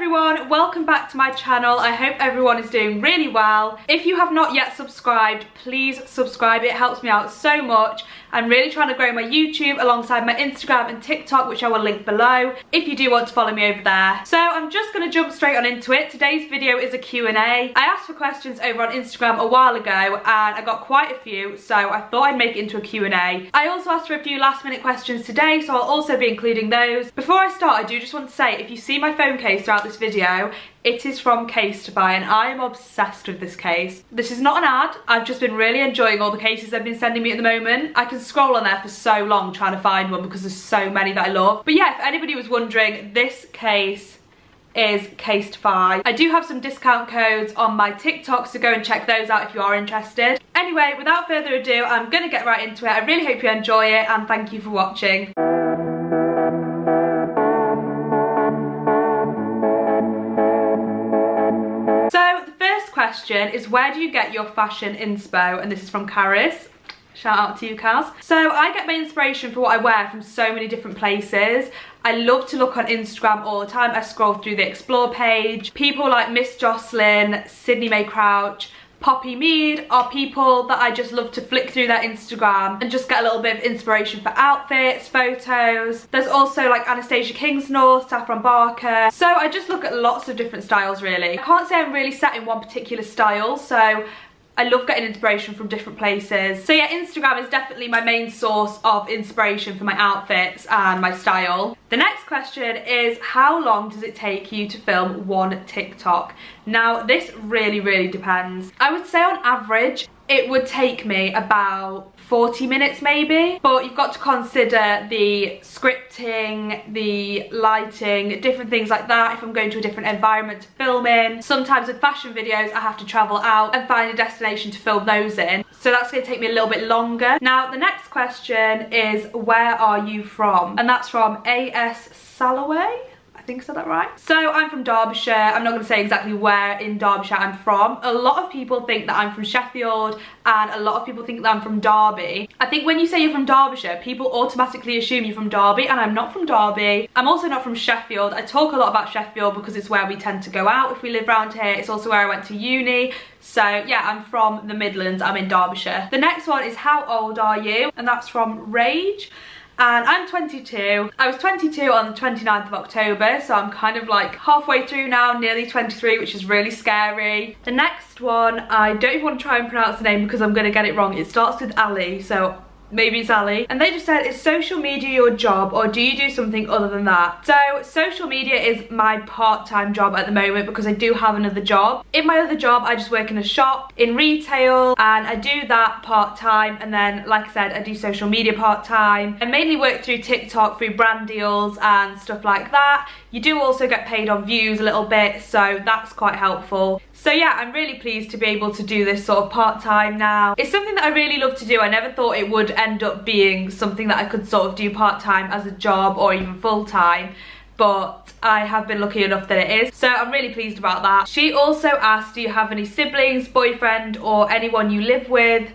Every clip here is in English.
everyone, welcome back to my channel. I hope everyone is doing really well. If you have not yet subscribed, please subscribe. It helps me out so much. I'm really trying to grow my YouTube alongside my Instagram and TikTok, which I will link below if you do want to follow me over there. So I'm just going to jump straight on into it. Today's video is a Q&A. I asked for questions over on Instagram a while ago and I got quite a few, so I thought I'd make it into a Q&A. I also asked for a few last minute questions today, so I'll also be including those. Before I start, I do just want to say, if you see my phone case throughout this video, it is from Case to Buy and I am obsessed with this case. This is not an ad, I've just been really enjoying all the cases they've been sending me at the moment. I can scroll on there for so long trying to find one because there's so many that I love. But yeah, if anybody was wondering, this case is Case to Buy. I do have some discount codes on my TikTok, so go and check those out if you are interested. Anyway, without further ado, I'm gonna get right into it. I really hope you enjoy it and thank you for watching. Question is, where do you get your fashion inspo? And this is from Karis. Shout out to you, Kaz. So I get my inspiration for what I wear from so many different places. I love to look on Instagram all the time. I scroll through the explore page. People like Miss Jocelyn, Sydney Mae Crouch, Poppy Mead are people that I just love to flick through their Instagram and just get a little bit of inspiration for outfits, photos. There's also like Anastasia Kingsnorth, Saffron Barker. So I just look at lots of different styles really. I can't say I'm really set in one particular style, so I love getting inspiration from different places. So yeah, Instagram is definitely my main source of inspiration for my outfits and my style. The next question is, how long does it take you to film one TikTok? Now, this really depends. I would say on average, it would take me about 40 minutes maybe, but you've got to consider the scripting, the lighting, different things like that if I'm going to a different environment to film in. Sometimes with fashion videos I have to travel out and find a destination to film those in, so that's going to take me a little bit longer. Now the next question is, where are you from? And that's from AS Salloway. I think I said that right. So I'm from Derbyshire. I'm not going to say exactly where in Derbyshire I'm from. A lot of people think that I'm from Sheffield and a lot of people think that I'm from Derby. I think when you say you're from Derbyshire, people automatically assume you're from Derby, and I'm not from Derby. I'm also not from Sheffield. I talk a lot about Sheffield because it's where we tend to go out if we live around here. It's also where I went to uni. So yeah, I'm from the Midlands. I'm in Derbyshire. The next one is, how old are you? And that's from Rage. And I'm 22. I was 22 on the 29th of October, so I'm kind of like halfway through now, nearly 23, which is really scary. The next one, I don't even want to try and pronounce the name because I'm going to get it wrong. It starts with Ali, so maybe it's Ali. And they just said, is social media your job or do you do something other than that? So social media is my part-time job at the moment because I do have another job. In my other job, I just work in a shop in retail and I do that part-time, and then like I said, I do social media part-time. I mainly work through TikTok, through brand deals and stuff like that. You do also get paid on views a little bit, so that's quite helpful. So yeah, I'm really pleased to be able to do this sort of part-time now. It's something that I really love to do. I never thought it would end up being something that I could sort of do part-time as a job or even full-time, but I have been lucky enough that it is. So I'm really pleased about that. She also asked, do you have any siblings, boyfriend, or anyone you live with?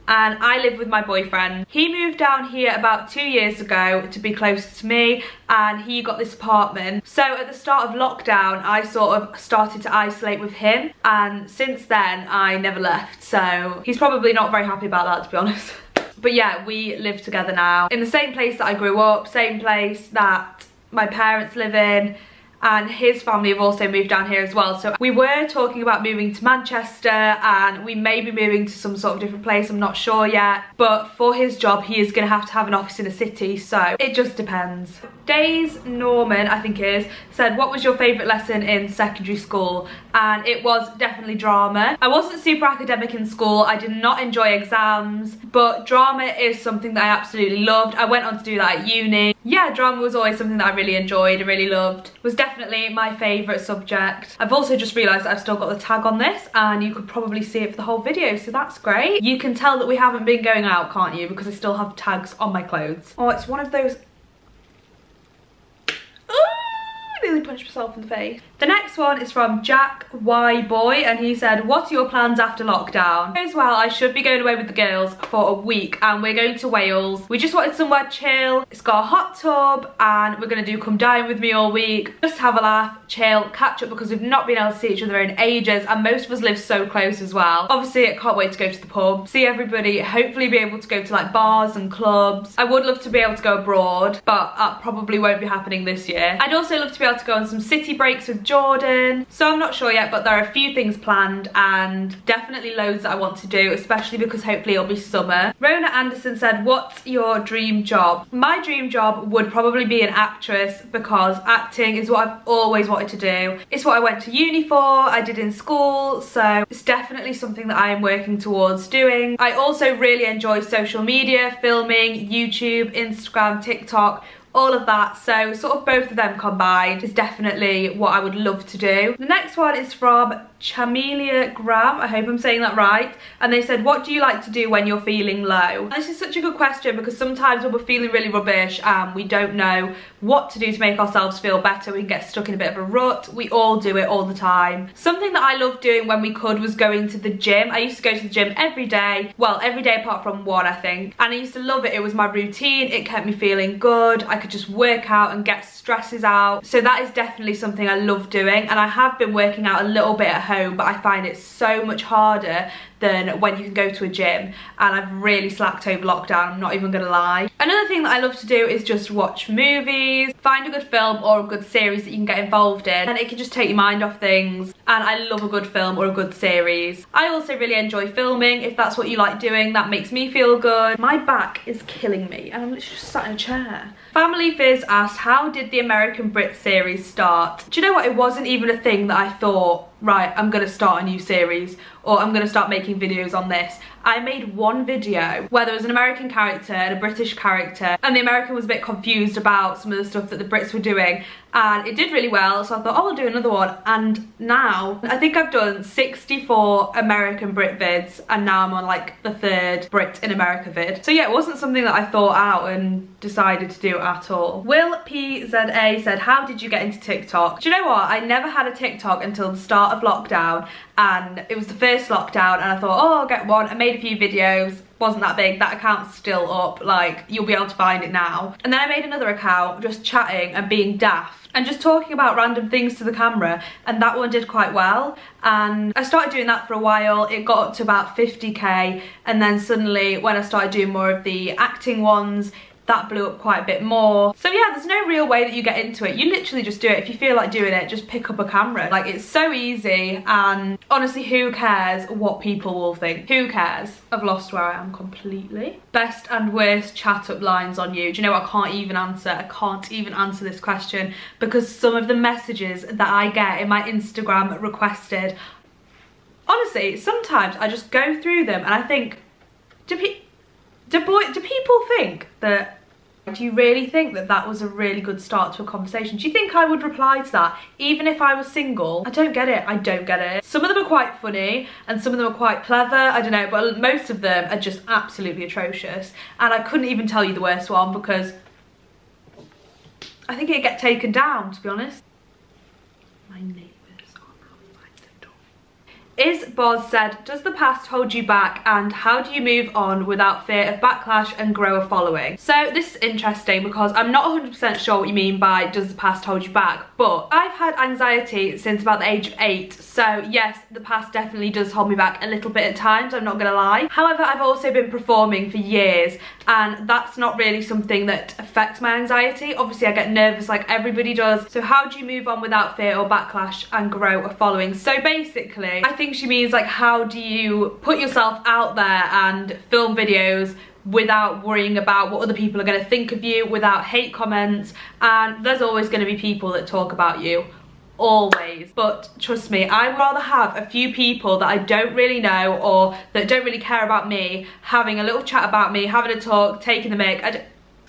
And I live with my boyfriend. He moved down here about 2 years ago to be closer to me, and he got this apartment. So at the start of lockdown, I sort of started to isolate with him, and since then I never left. So he's probably not very happy about that, to be honest. But yeah, we live together now in the same place that I grew up, same place that my parents live in, and his family have also moved down here as well. So we were talking about moving to Manchester, and we may be moving to some sort of different place, I'm not sure yet. But for his job, he is gonna have to have an office in a city, so it just depends. Days Norman, I think it is, said, what was your favourite lesson in secondary school? And it was definitely drama. I wasn't super academic in school, I did not enjoy exams, but drama is something that I absolutely loved. I went on to do that at uni. Yeah, drama was always something that I really enjoyed, I really loved. It was definitely my favourite subject. I've also just realised I've still got the tag on this, and you could probably see it for the whole video, so that's great. You can tell that we haven't been going out, can't you? Because I still have tags on my clothes. Oh, it's one of those... accidentally punched myself in the face. The next one is from Jack Y Boy, and he said, what are your plans after lockdown? As well, I should be going away with the girls for a week, and we're going to Wales. We just wanted somewhere chill. It's got a hot tub, and we're gonna do come dine with me all week. Just have a laugh, chill, catch up, because we've not been able to see each other in ages, and most of us live so close as well. Obviously, I can't wait to go to the pub, see everybody, hopefully be able to go to like bars and clubs. I would love to be able to go abroad, but that probably won't be happening this year. I'd also love to be able to go on some city breaks with Jordan, so I'm not sure yet, but there are a few things planned and definitely loads that I want to do, especially because hopefully it'll be summer. Rona Anderson said, what's your dream job? My dream job would probably be an actress, because acting is what I've always wanted to do. It's what I went to uni for, I did in school, so it's definitely something that I am working towards doing. I also really enjoy social media, filming, YouTube, Instagram, TikTok, all of that, so sort of both of them combined is definitely what I would love to do. The next one is from Chamelia Graham, I hope I'm saying that right, and they said, what do you like to do when you're feeling low? And this is such a good question, because sometimes when we're feeling really rubbish and we don't know what to do to make ourselves feel better, we can get stuck in a bit of a rut. We all do it all the time. Something that I loved doing when we could was going to the gym. I used to go to the gym every day, well, every day apart from one, I think, and I used to love it. It was my routine, it kept me feeling good, I could just work out and get stresses out, so that is definitely something I love doing. And I have been working out a little bit at home, but I find it so much harder than when you can go to a gym, and I've really slacked over lockdown, I'm not even gonna lie. Another thing that I love to do is just watch movies, find a good film or a good series that you can get involved in, and it can just take your mind off things, and I love a good film or a good series. I also really enjoy filming. If that's what you like doing, that makes me feel good. My back is killing me and I'm literally just sat in a chair. Family Fizz asked, how did the American Brit series start? Do you know what, it wasn't even a thing that I thought, right, I'm gonna start a new series or I'm gonna start making videos on this. I made one video where there was an American character and a British character, and the American was a bit confused about some of the stuff that the Brits were doing, and it did really well, so I thought, oh, I'll do another one. And now I think I've done 64 American Brit vids, and now I'm on like the 3rd Brit in America vid. So yeah, it wasn't something that I thought out and decided to do at all. Will PZA said, how did you get into TikTok? Do you know what, I never had a TikTok until the start of lockdown, and it was the first lockdown, and I thought, oh, I'll get one. I made a few videos, wasn't that big. That account's still up, like you'll be able to find it now. And then I made another account just chatting and being daft and just talking about random things to the camera, and that one did quite well. And I started doing that for a while. It got up to about 50k, and then suddenly when I started doing more of the acting ones, that blew up quite a bit more. So yeah, there's no real way that you get into it. You literally just do it. If you feel like doing it, just pick up a camera. Like, it's so easy, and honestly, who cares what people will think? Who cares? I've lost where I am completely. Best and worst chat up lines on you. Do you know what, I can't even answer this question, because some of the messages that I get in my Instagram requested, honestly, sometimes I just go through them and I think, do people think that, do you really think that that was a really good start to a conversation? Do you think I would reply to that even if I was single? I don't get it, I don't get it. Some of them are quite funny and some of them are quite clever, I don't know, but most of them are just absolutely atrocious, and I couldn't even tell you the worst one because I think it'd get taken down, to be honest. My neighbours are outside the door. Boz said, does the past hold you back, and how do you move on without fear of backlash and grow a following? So this is interesting because I'm not 100% sure what you mean by does the past hold you back, but I've had anxiety since about the age of 8, so yes, the past definitely does hold me back a little bit at times, I'm not gonna lie. However, I've also been performing for years, and that's not really something that affects my anxiety. Obviously I get nervous like everybody does. So how do you move on without fear or backlash and grow a following? So basically, I think she means like, how do you put yourself out there and film videos without worrying about what other people are going to think of you, without hate comments, and there's always going to be people that talk about you. Always. But trust me, I'd rather have a few people that I don't really know or that don't really care about me having a little chat about me, having a talk, taking the mic.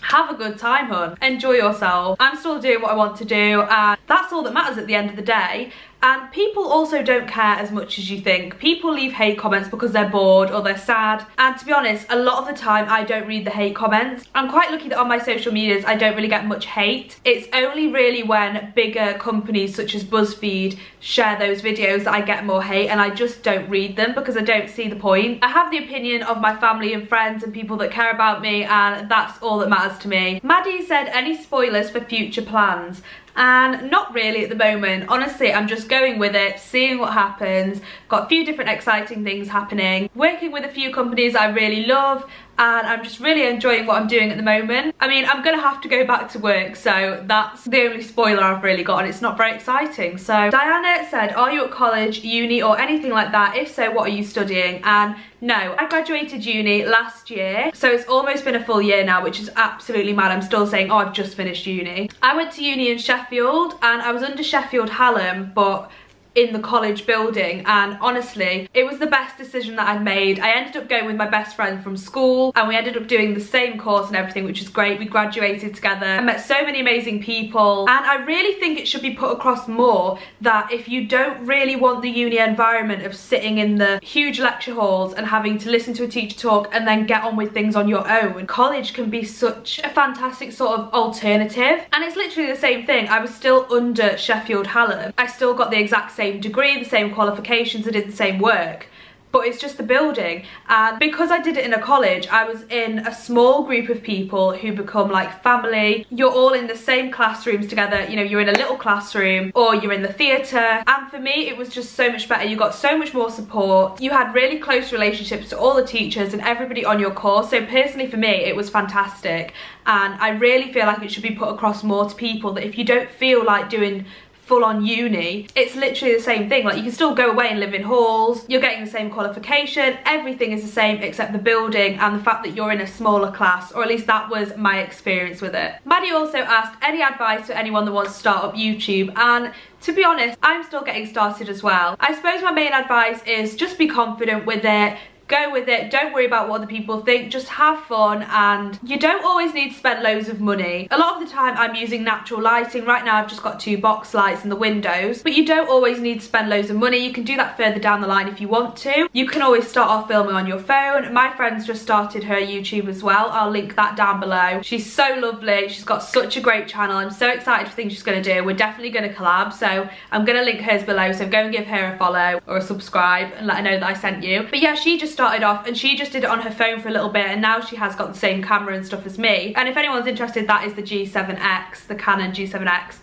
Have a good time, hun. Enjoy yourself. I'm still doing what I want to do, and that's all that matters at the end of the day. And people also don't care as much as you think. People leave hate comments because they're bored or they're sad. And to be honest, a lot of the time I don't read the hate comments. I'm quite lucky that on my social medias I don't really get much hate. It's only really when bigger companies such as BuzzFeed share those videos that I get more hate, and I just don't read them because I don't see the point. I have the opinion of my family and friends and people that care about me, and that's all that matters to me. Maddie said, any spoilers for future plans? And not really at the moment. Honestly, I'm just going with it, seeing what happens. Got a few different exciting things happening. Working with a few companies I really love, and I'm just really enjoying what I'm doing at the moment. I mean, I'm gonna have to go back to work, so that's the only spoiler I've really got, and it's not very exciting. So Diana said, are you at college, uni, or anything like that? If so, what are you studying? And no, I graduated uni last year, so it's almost been a full year now, which is absolutely mad. I'm still saying, oh, I've just finished uni. I went to uni in Sheffield, and I was under Sheffield Hallam, but in the college building, and honestly it was the best decision that I'd made. I ended up going with my best friend from school, and we ended up doing the same course and everything, which is great. We graduated together. I met so many amazing people, and I really think it should be put across more that if you don't really want the uni environment of sitting in the huge lecture halls and having to listen to a teacher talk and then get on with things on your own, college can be such a fantastic sort of alternative. And it's literally the same thing. I was still under Sheffield Hallam. I still got the exact same degree, the same qualifications, I did the same work, but it's just the building. And because I did it in a college, I was in a small group of people who become like family. You're all in the same classrooms together, you know, you're in a little classroom or you're in the theatre. And for me, it was just so much better. You got so much more support. You had really close relationships to all the teachers and everybody on your course. So personally for me, it was fantastic. And I really feel like it should be put across more to people that if you don't feel like doing full-on uni, it's literally the same thing. Like, you can still go away and live in halls, you're getting the same qualification, everything is the same except the building and the fact that you're in a smaller class, or at least that was my experience with it. Maddie also asked any advice to anyone that wants to start up YouTube, and to be honest, I'm still getting started as well. I suppose my main advice is just be confident with it. Go with it, don't worry about what other people think, just have fun, and you don't always need to spend loads of money. A lot of the time I'm using natural lighting. Right now I've just got 2 box lights in the windows, but you don't always need to spend loads of money. You can do that further down the line if you want to. You can always start off filming on your phone. My friend's just started her YouTube as well. I'll link that down below. She's so lovely, she's got such a great channel. I'm so excited for things she's going to do. We're definitely going to collab, so I'm going to link hers below, so go and give her a follow or a subscribe and let her know that I sent you. But yeah, she just started off and she just did it on her phone for a little bit, and now she has got the same camera and stuff as me. And if anyone's interested, that is the G7X, the Canon G7X.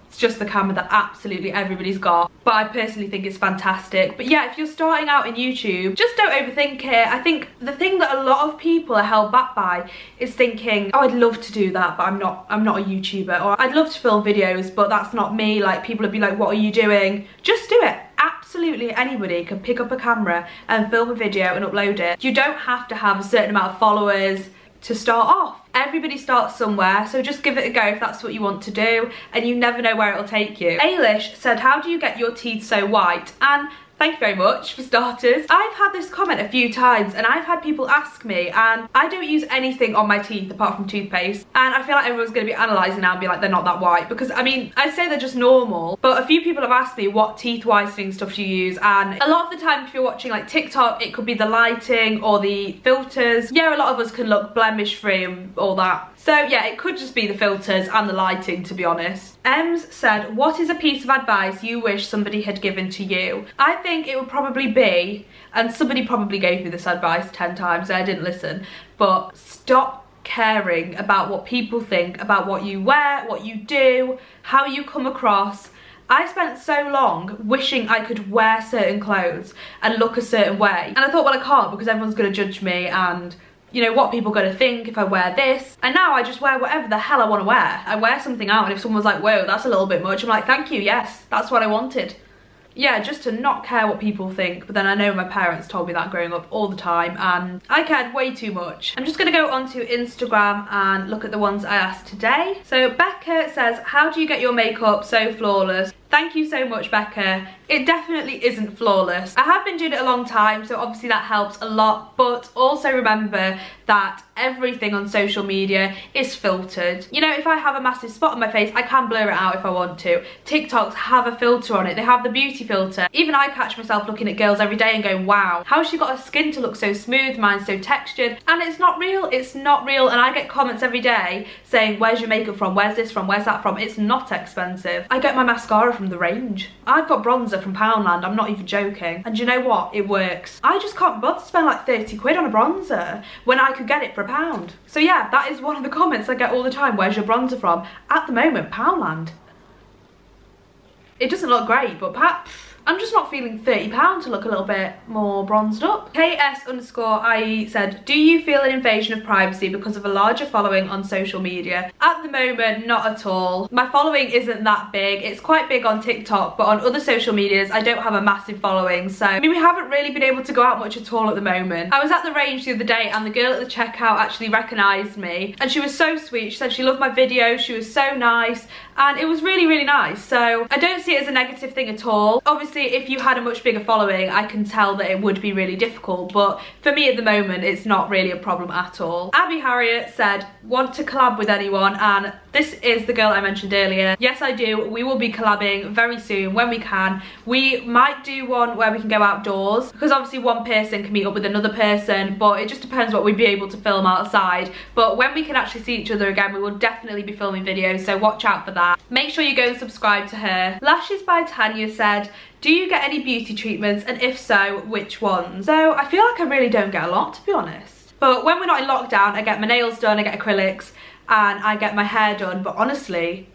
It's just the camera that absolutely everybody's got, but I personally think it's fantastic. But yeah, if you're starting out in YouTube, just don't overthink it. I think the thing that a lot of people are held back by is thinking, oh, I'd love to do that, but I'm not a YouTuber, or I'd love to film videos, but that's not me. Like, people would be like, what are you doing? Just do it. Absolutely anybody can pick up a camera and film a video and upload it. You don't have to have a certain amount of followers to start off. Everybody starts somewhere, so just give it a go if that's what you want to do, and you never know where it'll take you. Ailish said, how do you get your teeth so white? And thank you very much for starters. I've had this comment a few times, and I've had people ask me, and I don't use anything on my teeth apart from toothpaste, and I feel like everyone's going to be analysing now and be like, they're not that white, because I mean, I say they're just normal, but a few people have asked me what teeth whitening stuff do you use, and a lot of the time if you're watching like Tick Tock, it could be the lighting or the filters. Yeah, a lot of us can look blemish free and all that. So yeah, it could just be the filters and the lighting, to be honest. Ems said, what is a piece of advice you wish somebody had given to you? I think it would probably be, and somebody probably gave me this advice 10 times and I didn't listen, but stop caring about what people think about what you wear, what you do, how you come across. I spent so long wishing I could wear certain clothes and look a certain way, and I thought, well, I can't because everyone's going to judge me, and you know, what people going to think if I wear this. And now I just wear whatever the hell I want to wear. I wear something out, and if someone's like, whoa, that's a little bit much, I'm like, thank you, yes, that's what I wanted. Yeah, just to not care what people think. But then I know my parents told me that growing up all the time, and I cared way too much. I'm just going to go onto Instagram and look at the ones I asked today. So Becca says, how do you get your makeup so flawless? Thank you so much, Becca. It definitely isn't flawless. I have been doing it a long time, so obviously that helps a lot, but also remember that everything on social media is filtered. You know, if I have a massive spot on my face, I can blur it out if I want to. TikToks have a filter on it. They have the beauty filter. Even I catch myself looking at girls every day and going, wow, how has she got her skin to look so smooth, mine's so textured? And it's not real, it's not real. And I get comments every day saying, where's your makeup from? Where's this from? Where's that from? It's not expensive. I get my mascara from the range. I've got bronzer from Poundland, I'm not even joking. And you know what? It works. I just can't bother to spend like 30 quid on a bronzer when I could get it for £1. So yeah, that is one of the comments I get all the time. Where's your bronzer from? At the moment, Poundland. It doesn't look great, but perhaps I'm just not feeling £30 to look a little bit more bronzed up. KS_IE said, do you feel an invasion of privacy because of a larger following on social media? At the moment, not at all. My following isn't that big. It's quite big on TikTok, but on other social medias, I don't have a massive following. So, I mean, we haven't really been able to go out much at all at the moment. I was at the range the other day and the girl at the checkout actually recognised me. And she was so sweet. She said she loved my video. She was so nice. And it was really, really nice. So, I don't see it as a negative thing at all. Obviously, if you had a much bigger following, I can tell that it would be really difficult, but for me at the moment, it's not really a problem at all. Abby Harriet said, want to collab with anyone? And this is the girl I mentioned earlier. Yes, I do. We will be collabing very soon when we can. We might do one where we can go outdoors, because obviously one person can meet up with another person, but it just depends what we'd be able to film outside. But when we can actually see each other again, we will definitely be filming videos, so watch out for that. Make sure you go and subscribe to her. Lashes by Tanya said, do you get any beauty treatments, and if so, which ones? So I feel like I really don't get a lot, to be honest. But when we're not in lockdown, I get my nails done, I get acrylics, and I get my hair done. But honestly,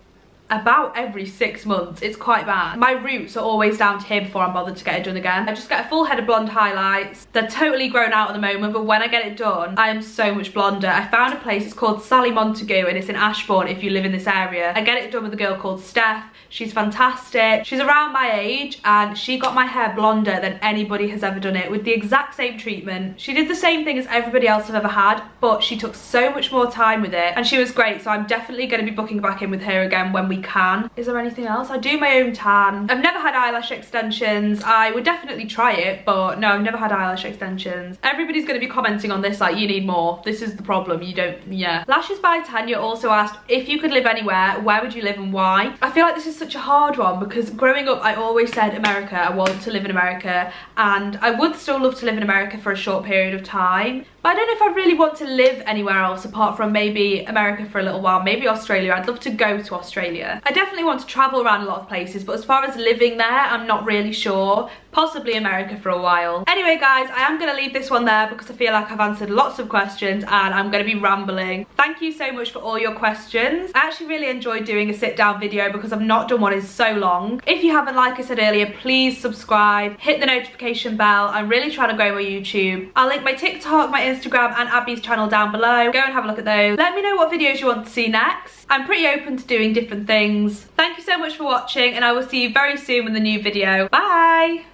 about every 6 months, it's quite bad. My roots are always down to here before I'm bothered to get it done again. I just get a full head of blonde highlights. They're totally grown out at the moment, but when I get it done, I am so much blonder. I found a place, it's called Sally Montague, and it's in Ashbourne if you live in this area. I get it done with a girl called Steph. She's fantastic. She's around my age, and she got my hair blonder than anybody has ever done it, with the exact same treatment. She did the same thing as everybody else I've ever had, but she took so much more time with it, and she was great. So I'm definitely going to be booking back in with her again when we can. Is there anything else? I do my own tan. I've never had eyelash extensions. I would definitely try it, but no, I've never had eyelash extensions. Everybody's going to be commenting on this like, you need more. This is the problem. You don't, yeah. Lashes by Tanya also asked, if you could live anywhere, where would you live and why? I feel like this is such a hard one, because growing up I always said America. I want to live in America, and I would still love to live in America for a short period of time, but I don't know if I really want to live anywhere else apart from maybe America for a little while, maybe Australia. I'd love to go to Australia. I definitely want to travel around a lot of places, but as far as living there, I'm not really sure. Possibly America for a while. Anyway guys, I am going to leave this one there because I feel like I've answered lots of questions and I'm going to be rambling. Thank you so much for all your questions. I actually really enjoyed doing a sit down video because I've not done one in so long. If you haven't, like I said earlier, please subscribe, hit the notification bell. I'm really trying to grow my YouTube. I'll link my TikTok, my Instagram and Abby's channel down below. Go and have a look at those. Let me know what videos you want to see next. I'm pretty open to doing different things. Thank you so much for watching, and I will see you very soon with a new video. Bye!